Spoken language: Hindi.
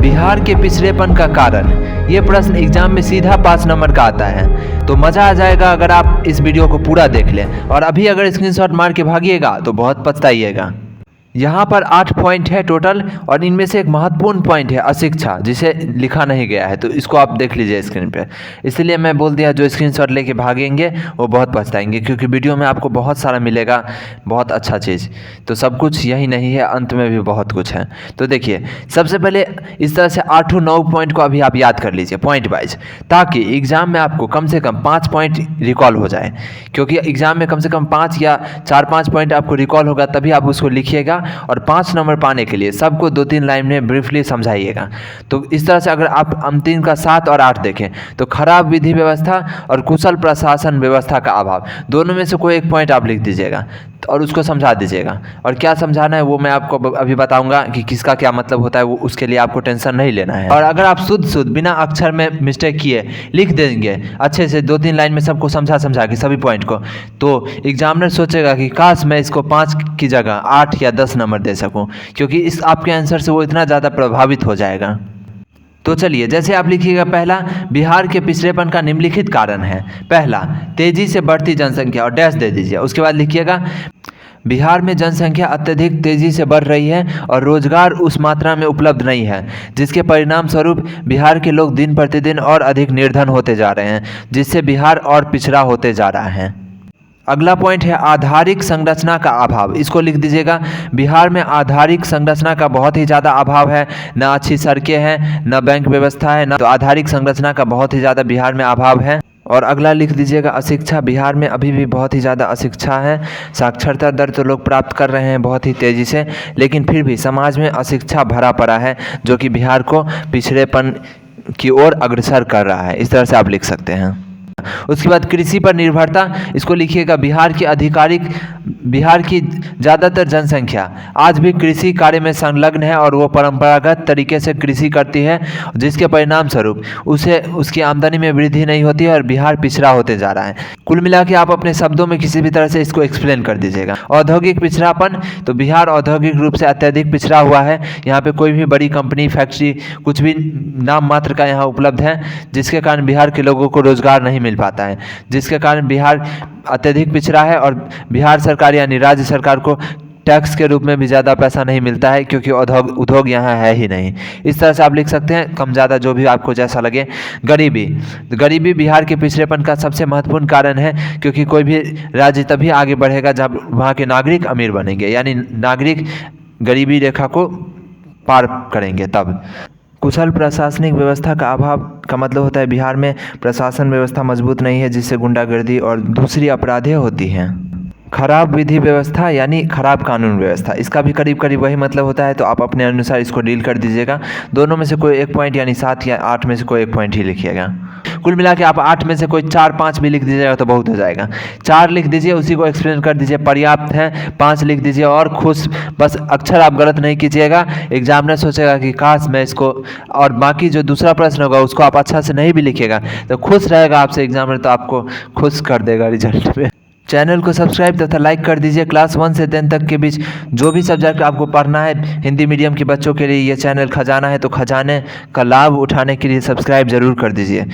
बिहार के पिछड़ेपन का कारण, ये प्रश्न एग्जाम में सीधा 5 नंबर का आता है। तो मज़ा आ जाएगा अगर आप इस वीडियो को पूरा देख लें, और अभी अगर स्क्रीनशॉट मार के भागिएगा तो बहुत पछताइएगा। यहाँ पर 8 पॉइंट है टोटल, और इनमें से एक महत्वपूर्ण पॉइंट है अशिक्षा, जिसे लिखा नहीं गया है, तो इसको आप देख लीजिए स्क्रीन पे। इसलिए मैं बोल दिया जो स्क्रीनशॉट लेके भागेंगे वो बहुत पछताएंगे, क्योंकि वीडियो में आपको बहुत सारा मिलेगा, बहुत अच्छा चीज़। तो सब कुछ यही नहीं है, अंत में भी बहुत कुछ है। तो देखिए, सबसे पहले इस तरह से 8-9 पॉइंट को अभी आप याद कर लीजिए पॉइंट वाइज, ताकि एग्ज़ाम में आपको कम से कम 5 पॉइंट रिकॉल हो जाए। क्योंकि एग्ज़ाम में कम से कम 5 या 4-5 पॉइंट आपको रिकॉल होगा, तभी आप उसको लिखिएगा। और 5 नंबर पाने के लिए सबको 2-3 लाइन में ब्रीफली समझाइएगा। तो इस तरह से अगर आप अंतिम का 7 और 8 देखें, तो खराब विधि व्यवस्था और कुशल प्रशासन व्यवस्था का अभाव, दोनों में से कोई एक पॉइंट आप लिख दीजिएगा और उसको समझा दीजिएगा। और क्या समझाना है वो मैं आपको अभी बताऊंगा कि किसका क्या मतलब होता है, वो उसके लिए आपको टेंशन नहीं लेना है। और अगर आप शुद्ध बिना अक्षर में मिस्टेक किए लिख देंगे अच्छे से 2-3 लाइन में सबको समझा के सभी पॉइंट को, तो एग्जामिनर सोचेगा कि काश मैं इसको 5 की जगह 8 या 10 नंबर दे सकूं, क्योंकि इस आपके आंसर से वो इतना ज़्यादा प्रभावित हो जाएगा। तो चलिए, जैसे आप लिखिएगा, पहला, बिहार के पिछड़ेपन का निम्नलिखित कारण है। पहला, तेजी से बढ़ती जनसंख्या, और डैश दे दीजिए। उसके बाद लिखिएगा, बिहार में जनसंख्या अत्यधिक तेजी से बढ़ रही है और रोजगार उस मात्रा में उपलब्ध नहीं है, जिसके परिणाम स्वरूप बिहार के लोग दिन प्रतिदिन और अधिक निर्धन होते जा रहे हैं, जिससे बिहार और पिछड़ा होते जा रहा है। अगला पॉइंट है आधारिक संरचना का अभाव। इसको लिख दीजिएगा, बिहार में आधारिक संरचना का बहुत ही ज़्यादा अभाव है। न अच्छी सड़कें हैं, न बैंक व्यवस्था है, न तो आधारिक संरचना का बहुत ही ज़्यादा बिहार में अभाव है। और अगला लिख दीजिएगा अशिक्षा। बिहार में अभी भी बहुत ही ज़्यादा अशिक्षा है। साक्षरता दर तो लोग प्राप्त कर रहे हैं बहुत ही तेज़ी से, लेकिन फिर भी समाज में अशिक्षा भरा पड़ा है, जो कि बिहार को पिछड़ेपन की ओर अग्रसर कर रहा है। इस तरह से आप लिख सकते हैं। उसके बाद कृषि पर निर्भरता, इसको लिखिएगा, बिहार की ज़्यादातर जनसंख्या आज भी कृषि कार्य में संलग्न है और वो परंपरागत तरीके से कृषि करती है, जिसके परिणाम स्वरूप उसकी आमदनी में वृद्धि नहीं होती है और बिहार पिछड़ा होते जा रहा है। कुल मिला के आप अपने शब्दों में किसी भी तरह से इसको एक्सप्लेन कर दीजिएगा। औद्योगिक पिछड़ापन, तो बिहार औद्योगिक रूप से अत्यधिक पिछड़ा हुआ है। यहाँ पे कोई भी बड़ी कंपनी, फैक्ट्री, कुछ भी नाम मात्र का यहाँ उपलब्ध है, जिसके कारण बिहार के लोगों को रोजगार नहीं मिल पाता है, जिसके कारण बिहार अत्यधिक पिछड़ा है। और बिहार सरकार यानी राज्य सरकार को टैक्स के रूप में भी ज़्यादा पैसा नहीं मिलता है, क्योंकि उद्योग यहाँ है ही नहीं। इस तरह से आप लिख सकते हैं, कम ज़्यादा जो भी आपको जैसा लगे। गरीबी बिहार के पिछड़ेपन का सबसे महत्वपूर्ण कारण है, क्योंकि कोई भी राज्य तभी आगे बढ़ेगा जब वहाँ के नागरिक अमीर बनेंगे, यानी नागरिक गरीबी रेखा को पार करेंगे तब। कुशल प्रशासनिक व्यवस्था का अभाव का मतलब होता है बिहार में प्रशासन व्यवस्था मजबूत नहीं है, जिससे गुंडागर्दी और दूसरी अपराधें होती हैं। खराब विधि व्यवस्था यानी खराब कानून व्यवस्था, इसका भी करीब करीब वही मतलब होता है, तो आप अपने अनुसार इसको डील कर दीजिएगा। दोनों में से कोई एक पॉइंट, यानी 7 या 8 में से कोई एक पॉइंट ही लिखिएगा। कुल मिला के आप 8 में से कोई 4-5 भी लिख दीजिएगा तो बहुत हो जाएगा। 4 लिख दीजिए, उसी को एक्सप्लेन कर दीजिए, पर्याप्त है। 5 लिख दीजिए और खुश, बस अक्षर आप गलत नहीं कीजिएगा। एग्जामिनर सोचेगा कि काश मैं इसको, और बाकी जो दूसरा प्रश्न होगा उसको आप अच्छा से नहीं भी लिखिएगा तो खुश रहेगा आपसे एग्जामिनर, तो आपको खुश कर देगा रिजल्ट में। चैनल को सब्सक्राइब तथा लाइक कर दीजिए। क्लास 1 से 10 तक के बीच जो भी सब्जेक्ट आपको पढ़ना है हिंदी मीडियम के बच्चों के लिए ये चैनल खजाना है, तो खजाने का लाभ उठाने के लिए सब्सक्राइब जरूर कर दीजिए।